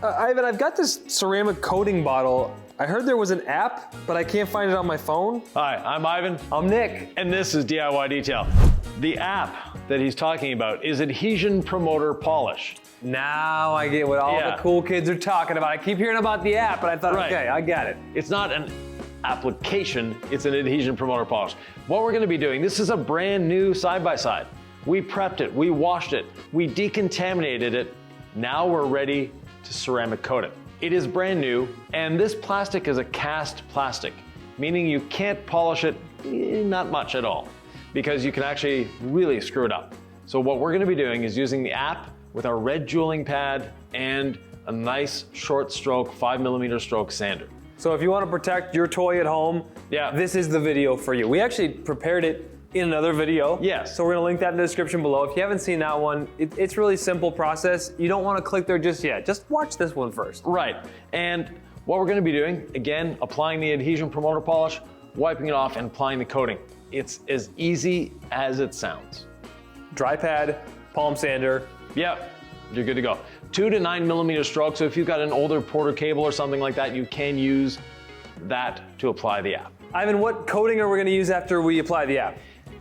Ivan, I've got this ceramic coating bottle. I heard there was an app, but I can't find it on my phone. Hi, I'm Ivan. I'm Nick. And this is DIY Detail. The app that he's talking about is Adhesion Promoter Polish. Now I get what all the cool kids are talking about. I keep hearing about the app, but I thought, okay, I got it. It's not an application, it's an Adhesion Promoter Polish. What we're gonna be doing, this is a brand new side-by-side. We prepped it, we washed it, we decontaminated it. Now we're ready to ceramic coat it. It is brand new, and this plastic is a cast plastic, meaning you can't polish it, not much at all, because you can actually really screw it up. So what we're gonna be doing is using the app with our red jeweling pad and a nice short stroke, 5mm stroke sander. So if you want to protect your toy at home, this is the video for you. We actually prepared it in another video. Yes. So we're gonna link that in the description below. If you haven't seen that one, it's really simple process. You don't wanna click there just yet. Just watch this one first. Right, and what we're gonna be doing, again, applying the Adhesion Promoter Polish, wiping it off and applying the coating. It's as easy as it sounds. Dry pad, palm sander. Yep, you're good to go. 2 to 9mm stroke, so if you've got an older Porter cable or something like that, you can use that to apply the app. Ivan, what coating are we gonna use after we apply the app?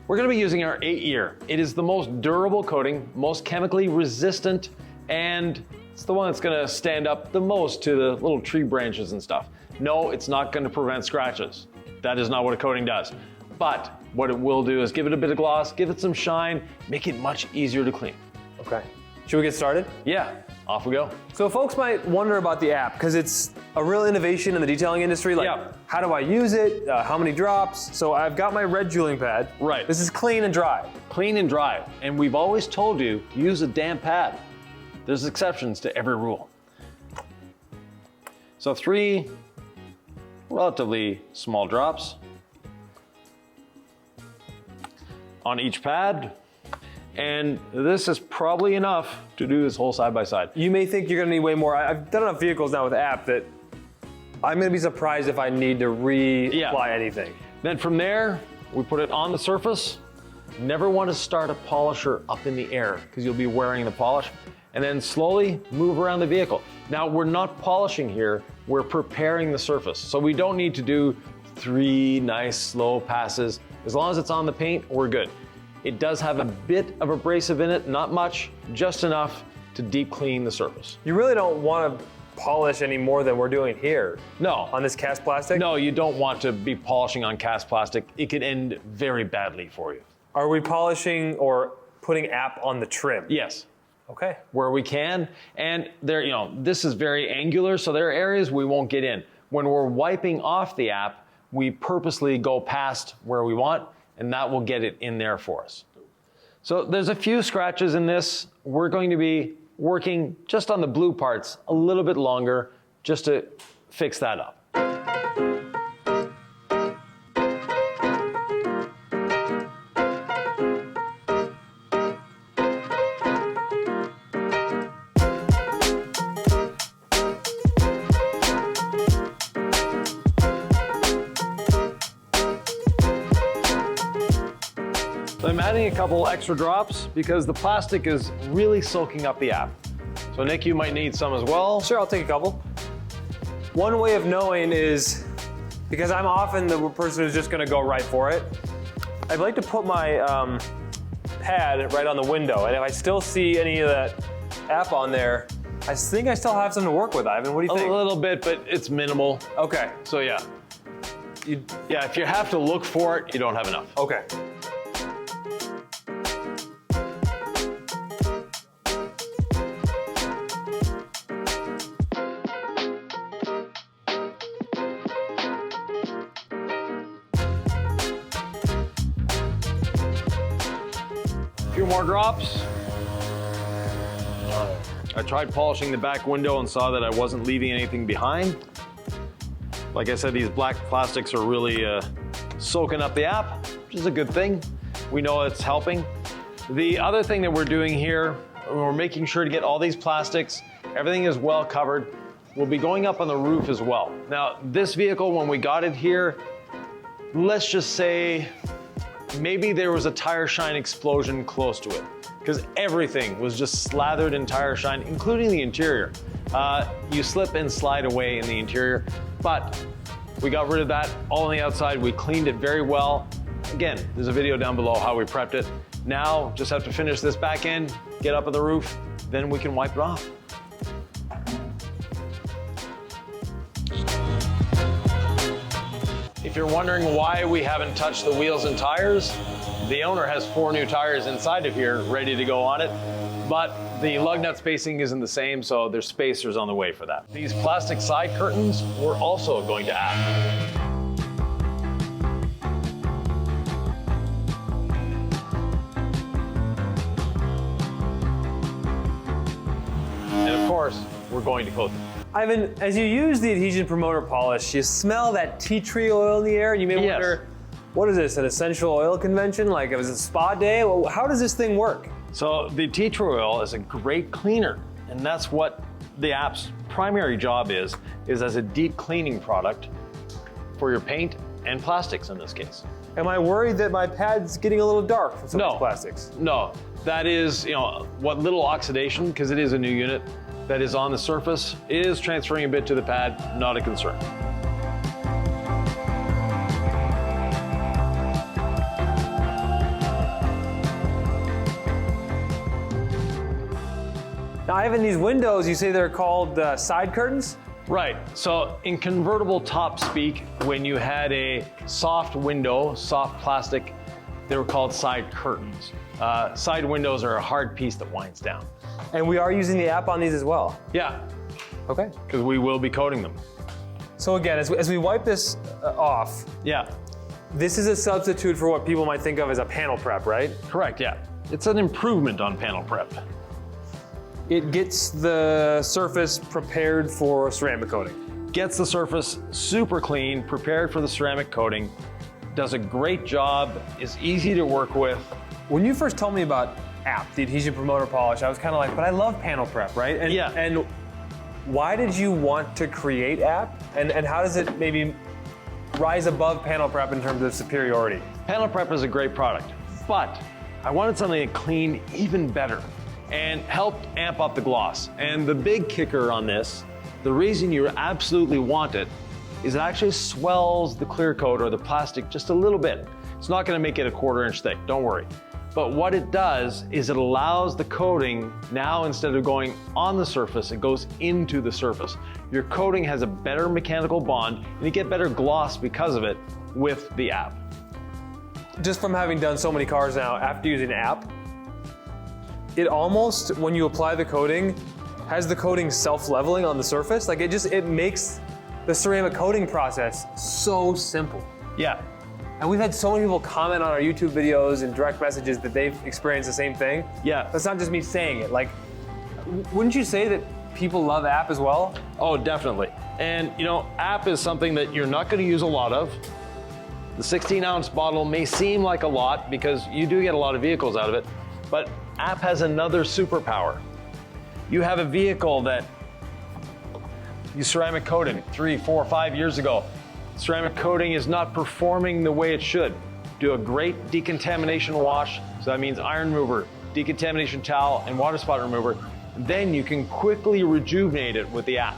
We're gonna be using our 8-year. It is the most durable coating, most chemically resistant, and it's the one that's gonna stand up the most to the little tree branches and stuff. No, it's not gonna prevent scratches. That is not what a coating does. But what it will do is give it a bit of gloss, give it some shine, make it much easier to clean. Okay. Should we get started? Yeah, off we go. So folks might wonder about the app because it's a real innovation in the detailing industry. Like, how do I use it? How many drops? So I've got my red jeweling pad. Right. This is clean and dry. Clean and dry. And we've always told you, use a damp pad. There's exceptions to every rule. So 3 relatively small drops on each pad. And this is probably enough to do this whole side-by-side. You may think you're gonna need way more. I've done enough vehicles now with the app that I'm gonna be surprised if I need to reapply anything. Then from there, we put it on the surface. Never want to start a polisher up in the air because you'll be wearing the polish. And then slowly move around the vehicle. Now we're not polishing here, we're preparing the surface. So we don't need to do 3 nice slow passes. As long as it's on the paint, we're good. It does have a bit of abrasive in it, not much, just enough to deep clean the surface. You really don't want to polish any more than we're doing here. No. On this cast plastic? No, you don't want to be polishing on cast plastic. It could end very badly for you. Are we polishing or putting app on the trim? Yes. Okay. Where we can, and there, this is very angular, so there are areas we won't get in. When we're wiping off the app, we purposely go past where we want, and that will get it in there for us. So there's a few scratches in this. We're going to be working just on the blue parts a little bit longer just to fix that up. I'm adding a couple extra drops because the plastic is really soaking up the app. So Nick, you might need some as well. Sure, I'll take a couple. One way of knowing is, because I'm often the person who's just gonna go right for it, I'd like to put my pad right on the window, and if I still see any of that app on there, I think I still have some to work with, Ivan. What do you think? A little bit, but it's minimal. Okay. So yeah. Yeah, if you have to look for it, you don't have enough. Okay. Few more drops. I tried polishing the back window and saw that I wasn't leaving anything behind. Like I said, these black plastics are really soaking up the app, which is a good thing. We know it's helping. The other thing that we're doing here, we're making sure to get all these plastics, everything is well covered. We'll be going up on the roof as well. Now, this vehicle, when we got it here, let's just say maybe there was a tire shine explosion close to it, because everything was just slathered in tire shine, including the interior. You slip and slide away in the interior, but we got rid of that all on the outside. We cleaned it very well. Again, there's a video down below how we prepped it. Now, just have to finish this back end, get up on the roof, then we can wipe it off. If you're wondering why we haven't touched the wheels and tires, the owner has 4 new tires inside of here ready to go on it, but the lug nut spacing isn't the same, so there's spacers on the way for that. These plastic side curtains we're also going to add. And of course, we're going to coat them. Ivan, as you use the adhesion promoter polish, you smell that tea tree oil in the air, and you may wonder, what is this, an essential oil convention? Like, it was a spa day? Well, how does this thing work? So the tea tree oil is a great cleaner, and that's what the app's primary job is as a deep cleaning product for your paint and plastics in this case. Am I worried that my pad's getting a little dark from some of these plastics? No, that is, what little oxidation, because it is a new unit, that is on the surface is transferring a bit to the pad, not a concern. Now, Ivan, these windows, you say they're called side curtains? Right, so in convertible top speak, when you had a soft window, soft plastic, they were called side curtains. Side windows are a hard piece that winds down. And we are using the app on these as well? Yeah. Okay. Because we will be coating them. So again, as we wipe this off, yeah, this is a substitute for what people might think of as a panel prep, right? Correct, yeah. It's an improvement on panel prep. It gets the surface prepared for ceramic coating. Gets the surface super clean, prepared for the ceramic coating, does a great job, is easy to work with. When you first told me about app, the adhesion promoter polish, I was kind of like, but I love panel prep, right? And, yeah. And why did you want to create app? And how does it maybe rise above panel prep in terms of superiority? Panel prep is a great product, but I wanted something that cleaned even better and helped amp up the gloss. And the big kicker on this, the reason you absolutely want it, is it actually swells the clear coat or the plastic just a little bit. It's not gonna make it a 1/4 inch thick, don't worry. But what it does is it allows the coating, now instead of going on the surface, it goes into the surface. Your coating has a better mechanical bond and you get better gloss because of it with the app. Just from having done so many cars now, after using app, it almost, when you apply the coating, has the coating self-leveling on the surface. Like it makes the ceramic coating process so simple. Yeah. And we've had so many people comment on our YouTube videos and direct messages that they've experienced the same thing. Yeah. That's not just me saying it. Like, wouldn't you say that people love app as well? Oh, definitely. And app is something that you're not gonna use a lot of. The 16-ounce bottle may seem like a lot because you do get a lot of vehicles out of it, but app has another superpower. You have a vehicle that you ceramic coated 3, 4, 5 years ago. Ceramic coating is not performing the way it should. Do a great decontamination wash, so that means iron remover, decontamination towel, and water spot remover. Then you can quickly rejuvenate it with the app.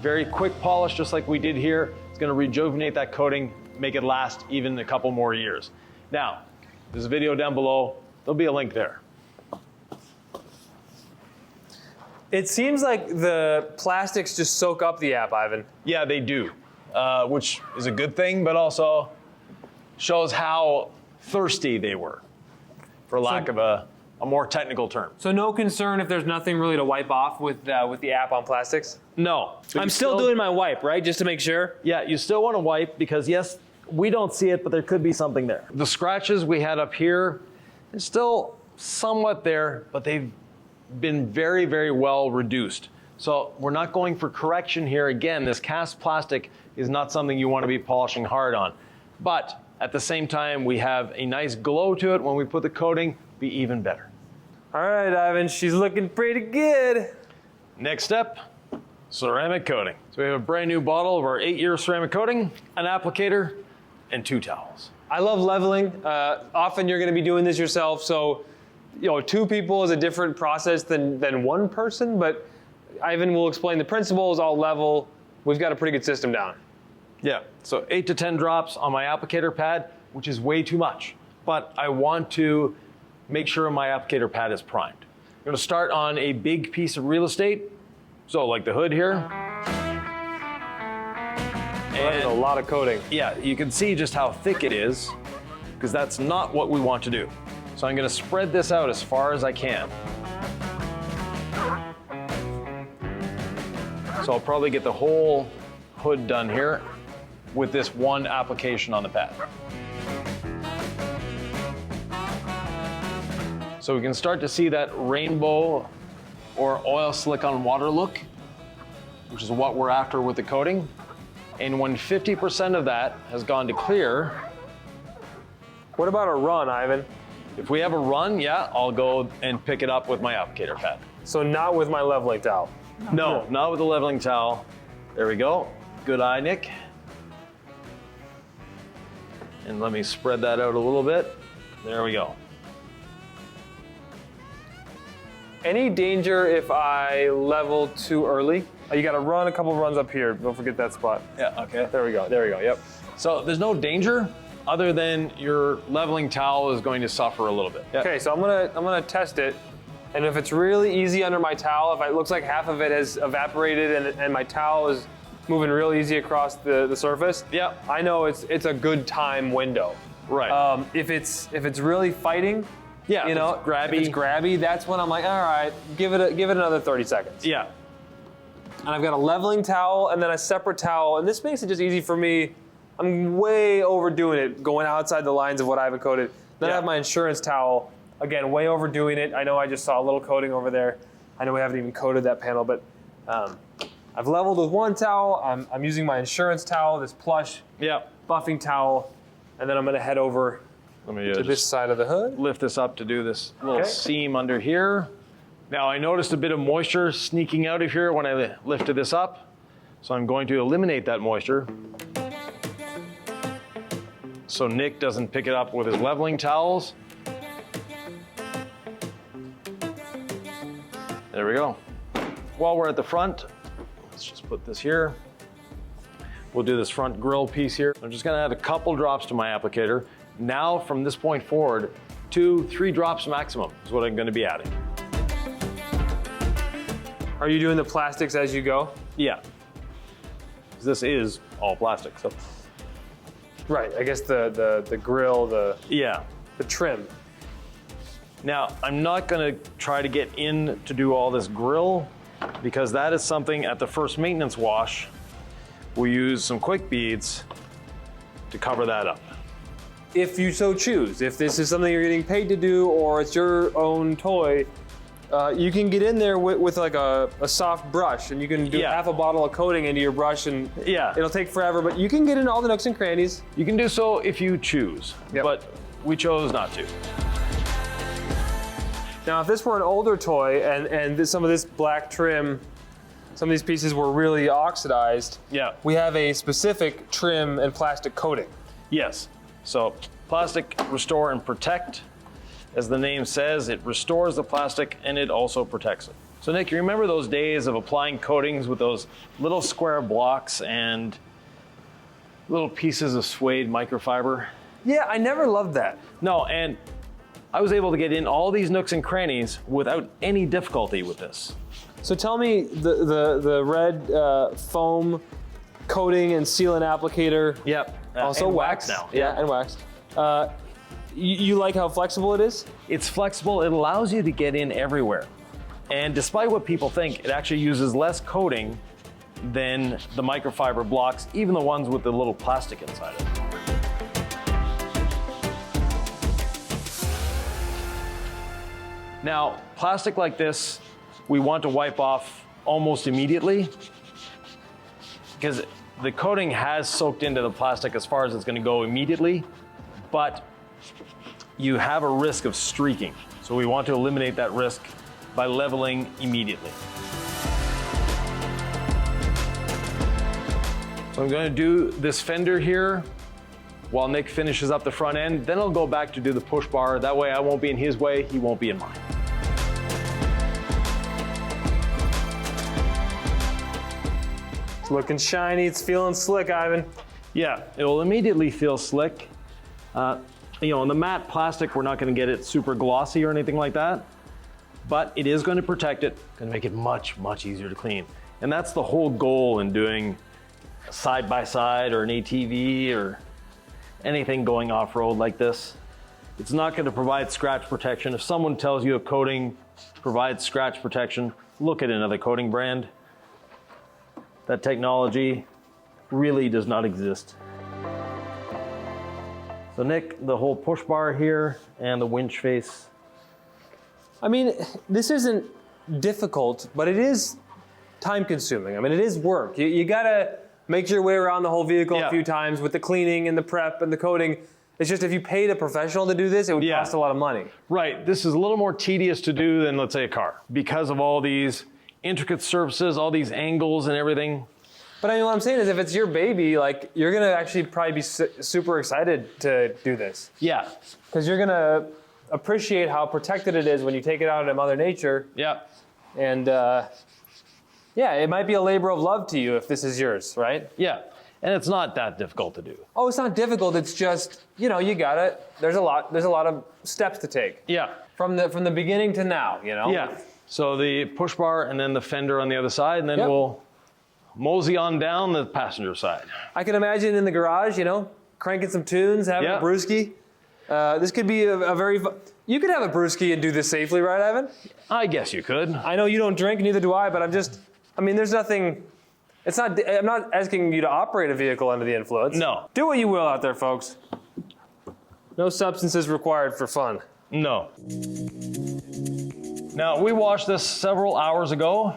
Very quick polish, just like we did here. It's gonna rejuvenate that coating, make it last even a couple more years. Now, there's a video down below. There'll be a link there. It seems like the plastics just soak up the app, Ivan. Yeah, they do, which is a good thing, but also shows how thirsty they were, for lack of a more technical term. So no concern if there's nothing really to wipe off with the app on plastics? No. I'm still doing my wipe, right? Just to make sure? Yeah, you still want to wipe because yes, we don't see it, but there could be something there. The scratches we had up here, they're still somewhat there, but they've been very, very well reduced. So we're not going for correction here. Again, this cast plastic is not something you want to be polishing hard on. But at the same time, we have a nice glow to it. When we put the coating, be even better. All right, Ivan, she's looking pretty good. Next step, ceramic coating. So we have a brand new bottle of our 8-year ceramic coating, an applicator, and 2 towels. I love leveling. Often you're gonna be doing this yourself, so 2 people is a different process than 1 person, but Ivan will explain the principles, I'll level. We've got a pretty good system down. Yeah, so 8 to 10 drops on my applicator pad, which is way too much. But I want to make sure my applicator pad is primed. I'm gonna start on a big piece of real estate, so like the hood here. And a lot of coating. Yeah, you can see just how thick it is, because that's not what we want to do. So I'm gonna spread this out as far as I can. So I'll probably get the whole hood done here with this one application on the pad. So we can start to see that rainbow or oil slick on water look, which is what we're after with the coating. And when 50% of that has gone to clear. What about a run, Ivan? If we have a run, yeah, I'll go and pick it up with my applicator pad. So not with my leveling towel? No, not with the leveling towel. There we go. Good eye, Nick. And let me spread that out a little bit. There we go. Any danger if I level too early? You gotta run a couple runs up here. Don't forget that spot. Yeah, okay. There we go, yep. So there's no danger other than your leveling towel is going to suffer a little bit. Yep. Okay, so I'm gonna test it. And if it's really easy under my towel, if it looks like half of it has evaporated and my towel is moving real easy across the surface, yeah, I know it's a good time window. Right. If it's really fighting, yeah, if it's grabby, that's when I'm like, all right, give it another 30 seconds. Yeah. And I've got a leveling towel and then a separate towel, and this makes it just easy for me. I'm way overdoing it, going outside the lines of what I've coated. Then I have my insurance towel, again, way overdoing it. I know I just saw a little coating over there. I know we haven't even coated that panel, but I've leveled with one towel. I'm using my insurance towel, this plush buffing towel, and then I'm gonna head over to this side of the hood. Lift this up to do this little seam under here. Now I noticed a bit of moisture sneaking out of here when I lifted this up. So I'm going to eliminate that moisture so Nick doesn't pick it up with his leveling towels. There we go. While we're at the front, let's just put this here. We'll do this front grill piece here. I'm just gonna add a couple drops to my applicator. Now from this point forward, 2-3 drops maximum is what I'm gonna be adding. Are you doing the plastics as you go? Yeah. This is all plastic, so. Right, I guess the grill, the trim. Now, I'm not gonna try to get in to do all this grill because that is something at the first maintenance wash, we use some quick beads to cover that up. If you so choose, if this is something you're getting paid to do or it's your own toy, you can get in there with like a soft brush and you can do half a bottle of coating into your brush and it'll take forever, but you can get in all the nooks and crannies. You can do so if you choose, but we chose not to. Now, if this were an older toy and some of this black trim, some of these pieces were really oxidized, we have a specific trim and plastic coating. Yes, so plastic restore and protect. As the name says, it restores the plastic and it also protects it. So Nick, you remember those days of applying coatings with those little square blocks and little pieces of suede microfiber? Yeah, I never loved that. No, and I was able to get in all these nooks and crannies without any difficulty with this. So tell me, the red foam coating and sealant applicator. Yep. Also wax now. Yeah, and wax. You like how flexible it is? It's flexible. It allows you to get in everywhere. And despite what people think, it actually uses less coating than the microfiber blocks, even the ones with the little plastic inside it. Now, plastic like this, we want to wipe off almost immediately because the coating has soaked into the plastic as far as it's going to go immediately, but you have a risk of streaking. So we want to eliminate that risk by leveling immediately. So I'm going to do this fender here while Nick finishes up the front end. Then I'll go back to do the push bar. That way I won't be in his way, he won't be in mine. It's looking shiny, it's feeling slick, Ivan. Yeah, it'll immediately feel slick. You know, on the matte plastic, we're not gonna get it super glossy or anything like that, but it is gonna protect it, gonna make it much, much easier to clean. And that's the whole goal in doing a side-by-side or an ATV or anything going off-road like this. It's not gonna provide scratch protection. If someone tells you a coating provides scratch protection, look at another coating brand. That technology really does not exist. So Nick, the whole push bar here and the winch face. I mean, this isn't difficult, but it is time consuming. I mean, it is work. You gotta make your way around the whole vehicle a few times with the cleaning and the prep and the coating. It's just if you paid a professional to do this, it would cost a lot of money. Right, this is a little more tedious to do than, let's say, a car, because of all these intricate surfaces, all these angles and everything. But I mean, what I'm saying is if it's your baby, like, you're gonna actually probably be super excited to do this. Yeah. Because you're gonna appreciate how protected it is when you take it out into Mother Nature. Yeah. And yeah, it might be a labor of love to you if this is yours, right? Yeah, and it's not that difficult to do. Oh, it's not difficult, it's just, you know, you gotta, there's a lot of steps to take. Yeah. From the beginning to now, you know? Yeah, so the push bar and then the fender on the other side, and then we'll mosey on down the passenger side. I can imagine in the garage, you know, cranking some tunes, having a brewski. This could be a very, you could have a brewski and do this safely, right, Evan? I guess you could. I know you don't drink, neither do I, but I mean, there's nothing, I'm not asking you to operate a vehicle under the influence. No. Do what you will out there, folks. No substances required for fun. No. Now, we washed this several hours ago.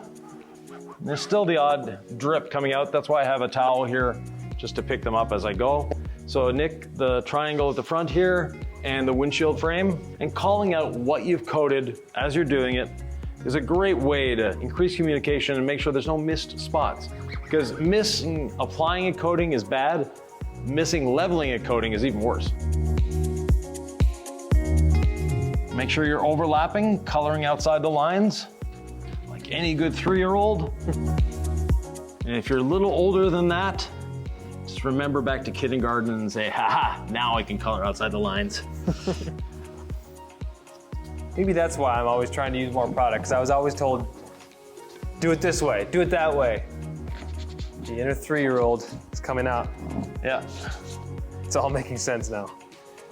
There's still the odd drip coming out. That's why I have a towel here just to pick them up as I go. So Nick, the triangle at the front here and the windshield frame, and calling out what you've coated as you're doing it is a great way to increase communication and make sure there's no missed spots. Because missing applying a coating is bad, missing leveling a coating is even worse. Make sure you're overlapping, coloring outside the lines, like any good 3-year-old. And if you're a little older than that, just remember back to kindergarten and say, haha, now I can color outside the lines. Maybe that's why I'm always trying to use more product, because I was always told, do it this way, do it that way. The inner 3-year-old is coming out. Yeah. It's all making sense now.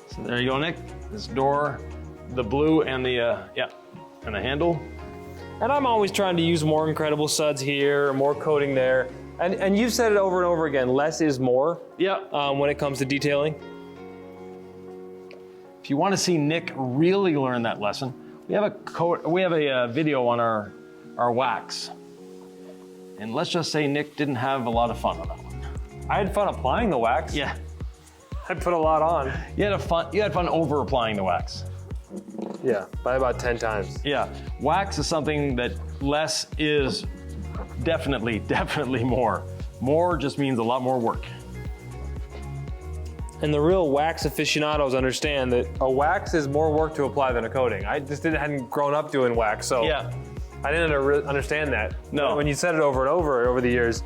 So there you go, Nick. This door, the blue and the, and the handle. And I'm always trying to use more incredible suds here, more coating there. And you've said it over and over again, less is more. Yeah. When it comes to detailing. If you want to see Nick really learn that lesson, we have a video on our wax. And let's just say Nick didn't have a lot of fun on that one. I had fun applying the wax. Yeah. I put a lot on. You had fun over applying the wax. Yeah, by about 10 times. Yeah, wax is something that less is definitely more. More just means a lot more work. And the real wax aficionados understand that a wax is more work to apply than a coating. I just hadn't grown up doing wax, so I didn't understand that. No. When you said it over and over the years,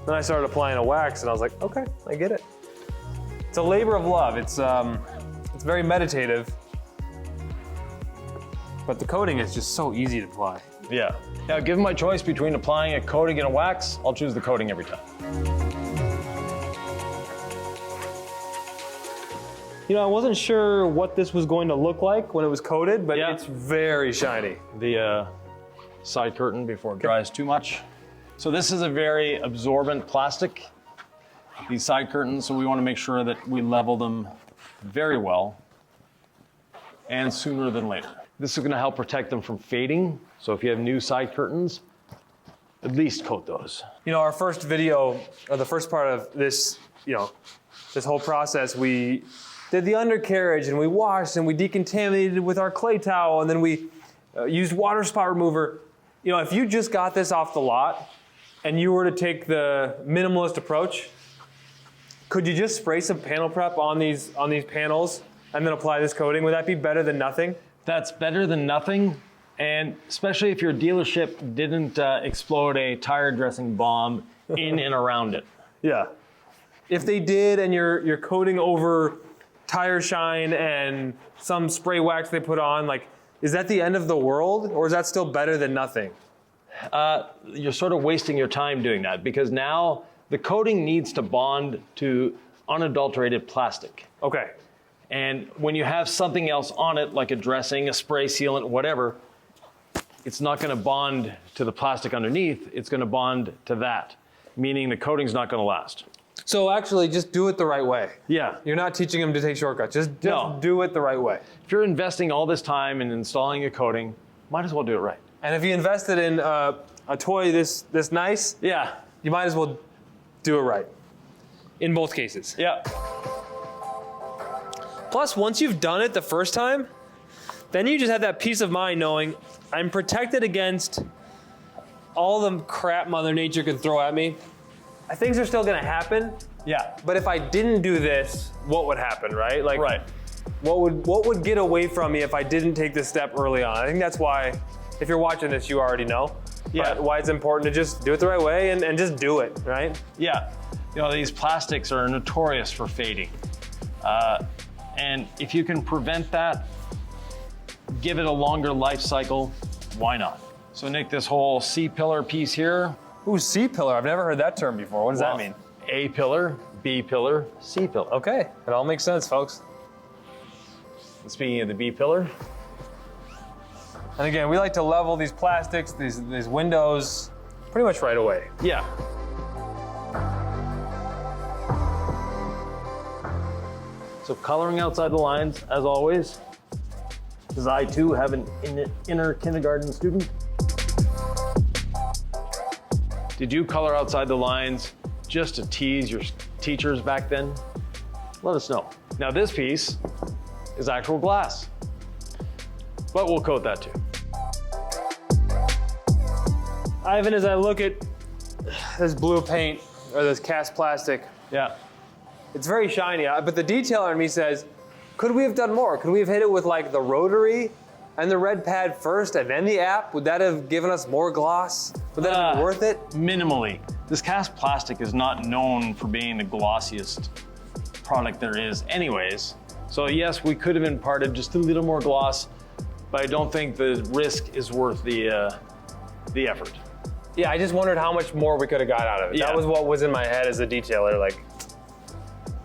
then I started applying a wax and I was like, okay, I get it. It's a labor of love. It's very meditative, but the coating is just so easy to apply. Yeah. Now, given my choice between applying a coating and a wax, I'll choose the coating every time. You know, I wasn't sure what this was going to look like when it was coated, but it's very shiny. The side curtain before it dries too much. So this is a very absorbent plastic, these side curtains, so we want to make sure that we level them very well and sooner than later. This is going to help protect them from fading. So if you have new side curtains, at least coat those. You know, our first video, or the first part of this, this whole process, we did the undercarriage and we washed and we decontaminated with our clay towel and then we used water spot remover. You know, if you just got this off the lot and you were to take the minimalist approach, Could you just spray some panel prep on these panels and then apply this coating? Would that be better than nothing? That's better than nothing, and especially if your dealership didn't explode a tire dressing bomb in and around it. Yeah. If they did and you're coating over tire shine and some spray wax they put on, like, is that the end of the world, or is that still better than nothing? You're sort of wasting your time doing that, because now the coating needs to bond to unadulterated plastic. Okay. And when you have something else on it, like a dressing, a spray sealant, whatever, it's not going to bond to the plastic underneath. It's going to bond to that, meaning the coating's not going to last. So actually, just do it the right way. Yeah. You're not teaching them to take shortcuts. Just No. do it the right way. If you're investing all this time in installing a coating, might as well do it right. And if you invested in a toy this nice, Yeah. you might as well do it right. In both cases. Yeah. Plus, once you've done it the first time, then you just have that peace of mind knowing I'm protected against all the crap Mother Nature can throw at me. Things are still gonna happen, Yeah. but if I didn't do this, what would happen, right? Like, Right. what would get away from me if I didn't take this step early on? I think that's why, if you're watching this, you already know. Yeah. But why it's important to just do it the right way and just do it, right? Yeah. You know, these plastics are notorious for fading. And if you can prevent that, give it a longer life cycle, why not? So Nick, this whole C-pillar piece here. Ooh, C-pillar. I've never heard that term before. What does that mean? A pillar, B pillar, C pillar. Okay, it all makes sense, folks. And speaking of the B pillar, And again, we like to level these plastics, these windows, pretty much right away. yeah. So coloring outside the lines, as always, because I too have an inner kindergarten student. Did you color outside the lines just to tease your teachers back then? Let us know. Now this piece is actual glass, but we'll coat that too. Ivan, as I look at this blue paint, or this cast plastic, Yeah. it's very shiny, but the detailer in me says, could we have done more? Could we have hit it with like the rotary and the red pad first and then the app? Would that have given us more gloss? Would that have been worth it? Minimally. This cast plastic is not known for being the glossiest product there is anyways. So yes, we could have imparted just a little more gloss, but I don't think the risk is worth the effort. Yeah, I just wondered how much more we could have got out of it. Yeah. That was what was in my head as a detailer, like,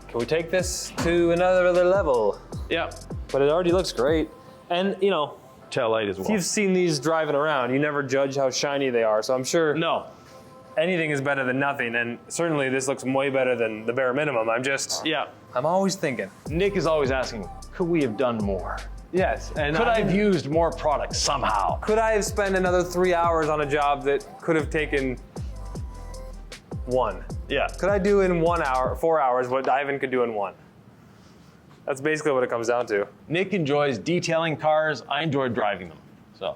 can we take this to another level? Yeah. But it already looks great. And, you know, Tail light as well. if you've seen these driving around, you never judge how shiny they are. So I'm sure No. anything is better than nothing. And certainly this looks way better than the bare minimum. Yeah. I'm always thinking. Nick is always asking, could we have done more? Yes. And Could I have used more product somehow? Could I have spent another 3 hours on a job that could have taken 1? Yeah. Could I do in 1 hour, 4 hours what Ivan could do in 1? That's basically what it comes down to. Nick enjoys detailing cars. I enjoy driving them. So.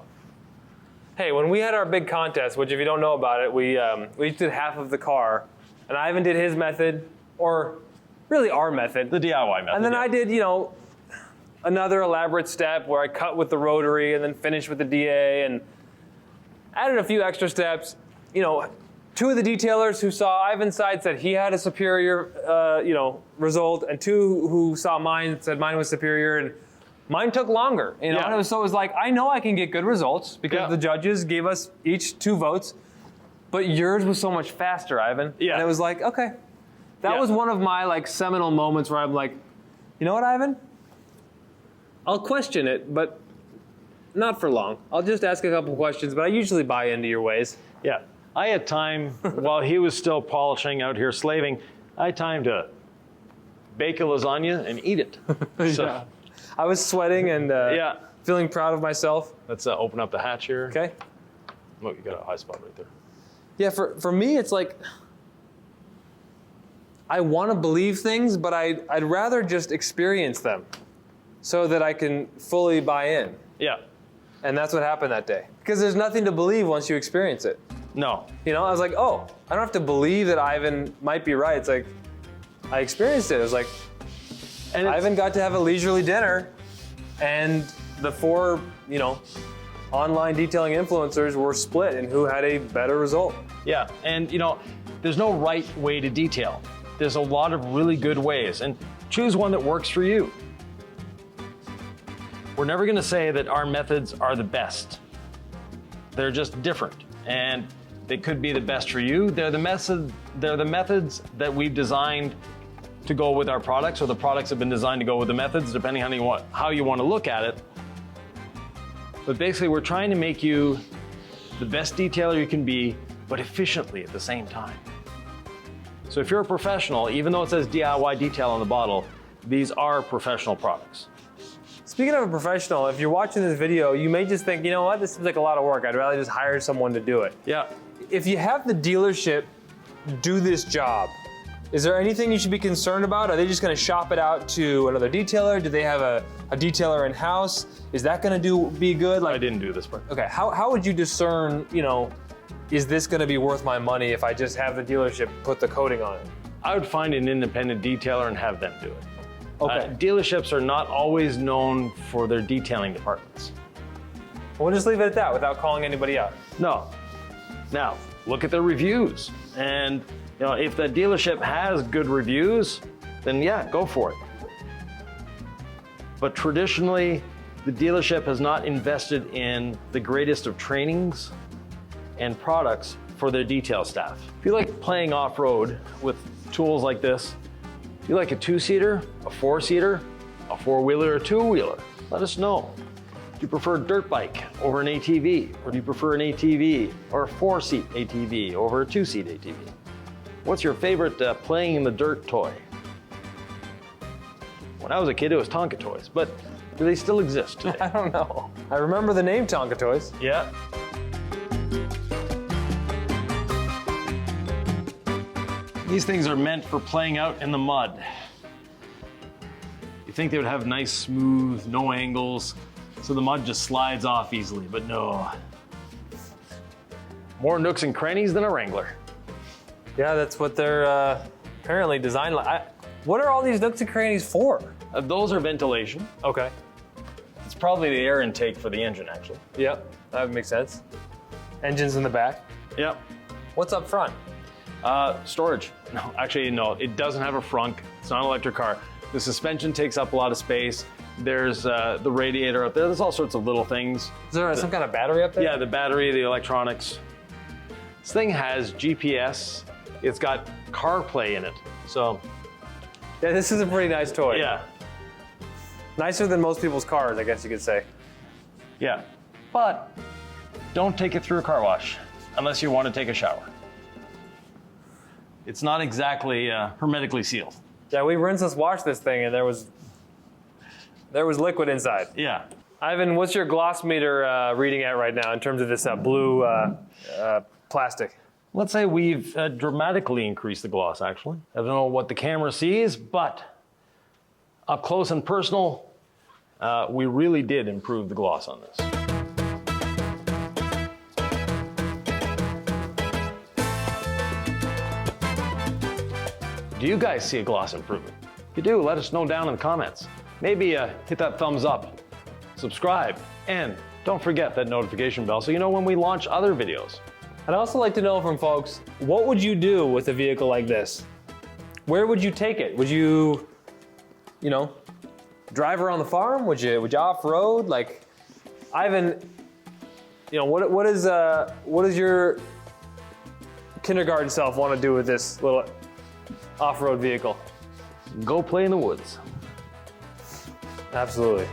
Hey, when we had our big contest, which if you don't know about it, we each did half of the car, and Ivan did his method, or really our method. The DIY method. And then yeah. I did, another elaborate step where I cut with the rotary and then finished with the DA and added a few extra steps. Two of the detailers who saw Ivan's side said he had a superior, result, and two who saw mine said mine was superior, and mine took longer. Yeah. And so it was like, I know I can get good results because Yeah. the judges gave us each 2 votes, but yours was so much faster, Ivan. Yeah. And it was like, okay. That Yeah. was one of my seminal moments where I'm like, you know what, Ivan? I'll question it, but not for long. I'll just ask a couple questions, but I usually buy into your ways. Yeah. I had time, while he was still polishing out here slaving, I had time to bake a lasagna and eat it. So, Yeah. I was sweating and yeah. feeling proud of myself. Let's open up the hatch here. Okay. Oh, you got a high spot right there. Yeah, for me, it's like, I want to believe things, but I'd rather just experience them so that I can fully buy in. Yeah. And that's what happened that day. Because there's nothing to believe once you experience it. No. I was like, oh, I don't have to believe that Ivan might be right. It's like, I experienced it. It was like, And Ivan got to have a leisurely dinner, and the 4, online detailing influencers were split in who had a better result. yeah, and there's no right way to detail. There's a lot of really good ways, and choose one that works for you. We're never gonna say that our methods are the best. They're just different, and they could be the best for you. They're the methods that we've designed to go with our products, or the products have been designed to go with the methods, depending on how you want to look at it. But basically, we're trying to make you the best detailer you can be, but efficiently at the same time. So if you're a professional, even though it says DIY detail on the bottle, these are professional products. Speaking of a professional, if you're watching this video, you may just think, you know what, this seems like a lot of work. I'd rather just hire someone to do it. Yeah. If you have the dealership do this job, is there anything you should be concerned about? Are they just gonna shop it out to another detailer? Do they have a detailer in-house? Is that gonna be good? I didn't do this part. Okay, how would you discern, is this gonna be worth my money if I just have the dealership put the coating on it? I would find an independent detailer and have them do it. Okay. Dealerships are not always known for their detailing departments. We'll just leave it at that without calling anybody out. No. Now, look at the reviews. And if the dealership has good reviews, then yeah, go for it. But traditionally, the dealership has not invested in the greatest of trainings and products for their detail staff. If you like playing off-road with tools like this, if you like a 2-seater, a 4-seater, a 4-wheeler, or a 2-wheeler, let us know. Do you prefer a dirt bike over an ATV? Or do you prefer an ATV or a 4-seat ATV over a 2-seat ATV? What's your favorite playing in the dirt toy? When I was a kid, it was Tonka toys, but do they still exist today? I don't know. I remember the name Tonka toys. Yeah. These things are meant for playing out in the mud. You think they would have nice, smooth, no angles, so the mud just slides off easily, but no. More nooks and crannies than a Wrangler. Yeah, that's what they're apparently designed like. What are all these nooks and crannies for? Those are ventilation. Okay. It's probably the air intake for the engine, actually. Yep, that would make sense. Engines in the back. Yep. What's up front? Storage. No, actually, no, it doesn't have a frunk. It's not an electric car. The suspension takes up a lot of space. There's the radiator up there. There's all sorts of little things. Is there some kind of battery up there? Yeah, the battery, the electronics. This thing has GPS. It's got CarPlay in it. So, yeah, this is a pretty nice toy. yeah, Nicer than most people's cars, I guess you could say. yeah. But don't take it through a car wash unless you want to take a shower. It's not exactly hermetically sealed. Yeah, we rinseless washed this thing and there was liquid inside. Yeah. Ivan, what's your gloss meter reading at right now in terms of this blue plastic? Let's say we've dramatically increased the gloss, actually. I don't know what the camera sees, but up close and personal, we really did improve the gloss on this. Do you guys see a gloss improvement? If you do, let us know down in the comments. Maybe hit that thumbs up, subscribe, and don't forget that notification bell so you know when we launch other videos. I'd also like to know from folks, what would you do with a vehicle like this? Where would you take it? Would you, drive around the farm? Would you off-road? Like, Ivan, what does your kindergarten self want to do with this little off-road vehicle? Go play in the woods. Absolutely.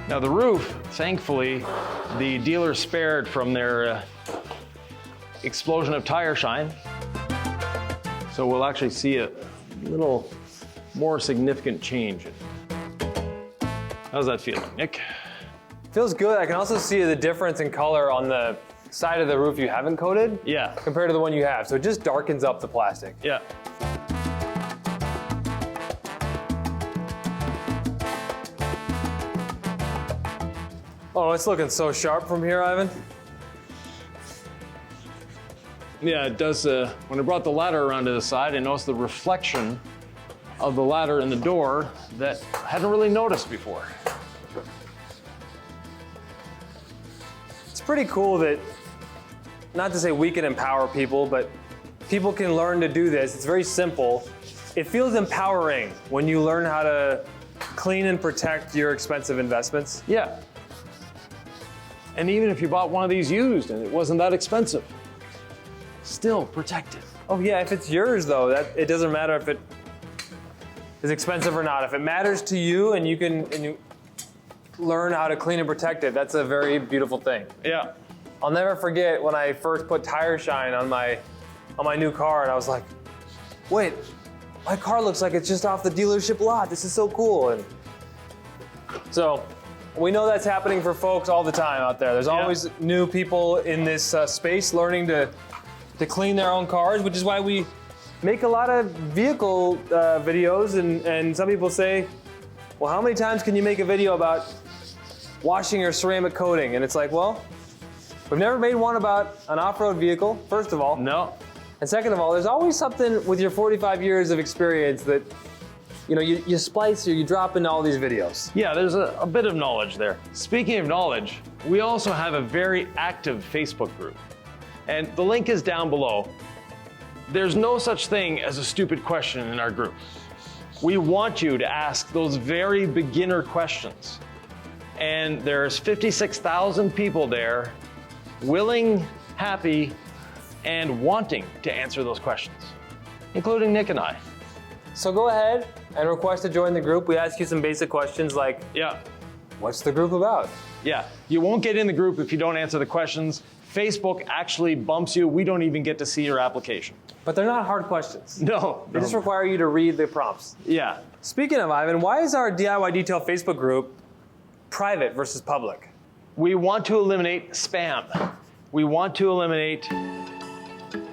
Now the roof, thankfully, the dealer spared from their explosion of tire shine. So we'll actually see a little more significant change. How's that feeling, Nick? Feels good. I can also see the difference in color on the side of the roof you haven't coated. Yeah. Compared to the one you have. So it just darkens up the plastic. Yeah. Oh, it's looking so sharp from here, Ivan. Yeah, it does. When I brought the ladder around to the side, I noticed the reflection of the ladder in the door that I hadn't really noticed before. It's pretty cool that, not to say we can empower people, but people can learn to do this. It's very simple. It feels empowering when you learn how to clean and protect your expensive investments. Yeah. And even if you bought one of these used and it wasn't that expensive, still protect it. Oh yeah, if it's yours though, it doesn't matter if it is expensive or not. If it matters to you and you learn how to clean and protect it, that's a very beautiful thing. Yeah. I'll never forget when I first put tire shine on my new car, and I was like, wait, my car looks like it's just off the dealership lot. This is so cool. And so we know that's happening for folks all the time out there. There's always new people in this space learning to clean their own cars, which is why we make a lot of vehicle videos. And some people say, well, how many times can you make a video about washing your ceramic coating? And it's like, well, we've never made one about an off-road vehicle, first of all. No. And second of all, there's always something with your 45 years of experience that you splice or you drop into all these videos. Yeah, there's a bit of knowledge there. Speaking of knowledge, we also have a very active Facebook group. And the link is down below. There's no such thing as a stupid question in our group. We want you to ask those very beginner questions. And there's 56,000 people there, willing, happy, and wanting to answer those questions, including Nick and I. So go ahead and request to join the group. We ask you some basic questions like, what's the group about? Yeah, you won't get in the group if you don't answer the questions. Facebook actually bumps you. We don't even get to see your application. But they're not hard questions. No. They just require you to read the prompts. Yeah. Speaking of Ivan, why is our DIY Detail Facebook group private versus public? We want to eliminate spam. We want to eliminate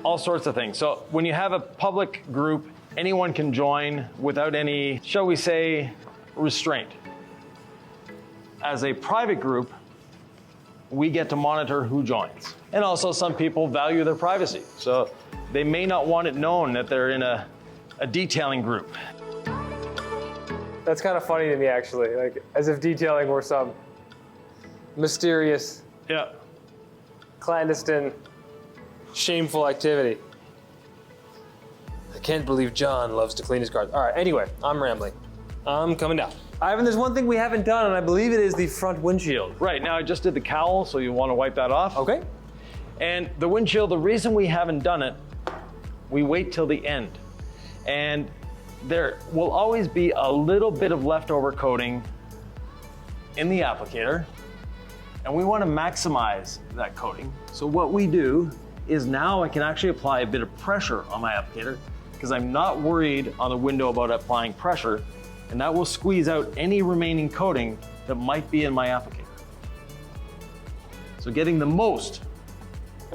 all sorts of things. So when you have a public group, anyone can join without any, shall we say, restraint. As a private group, we get to monitor who joins. And also some people value their privacy. So they may not want it known that they're in a detailing group. That's kind of funny to me, actually. Like, as if detailing were some mysterious, clandestine, shameful activity. I can't believe John loves to clean his cars. All right, anyway, I'm rambling. I'm coming down. Ivan, there's one thing we haven't done, and I believe it is the front windshield. Right, now I just did the cowl, so you want to wipe that off. Okay. And the windshield, the reason we haven't done it, we wait till the end. And there will always be a little bit of leftover coating in the applicator, and we want to maximize that coating. So what we do is now I can actually apply a bit of pressure on my applicator because I'm not worried on the window about applying pressure, and that will squeeze out any remaining coating that might be in my applicator. So getting the most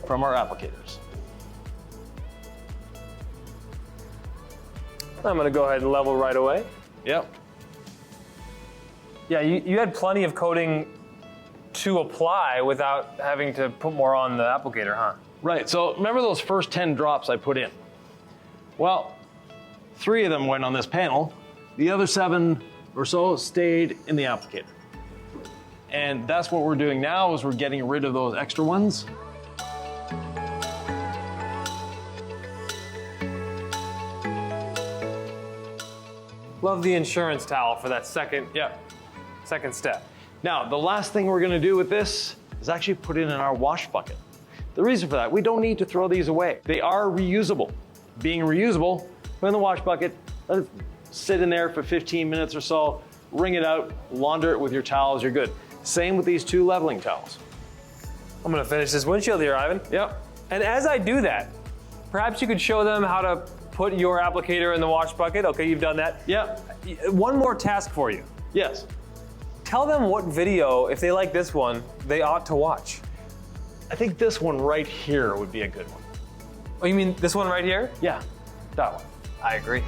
from our applicators. I'm gonna go ahead and level right away. Yep. Yeah, you had plenty of coating to apply without having to put more on the applicator, huh? Right, so remember those first 10 drops I put in? Well, 3 of them went on this panel. The other 7 or so stayed in the applicator. And that's what we're doing now is we're getting rid of those extra ones. Love the insurance towel for that second step. Now, the last thing we're gonna do with this is actually put it in our wash bucket. The reason for that, we don't need to throw these away. They are reusable. Being reusable, put in the wash bucket, let it sit in there for 15 minutes or so, wring it out, launder it with your towels, you're good. Same with these 2 leveling towels. I'm gonna finish this windshield here, Ivan. Yep. And as I do that, perhaps you could show them how to put your applicator in the wash bucket. Okay, you've done that. Yep. One more task for you. Yes. Tell them what video, if they like this one, they ought to watch. I think this one right here would be a good one. Oh, you mean this one right here? Yeah, that one. I agree.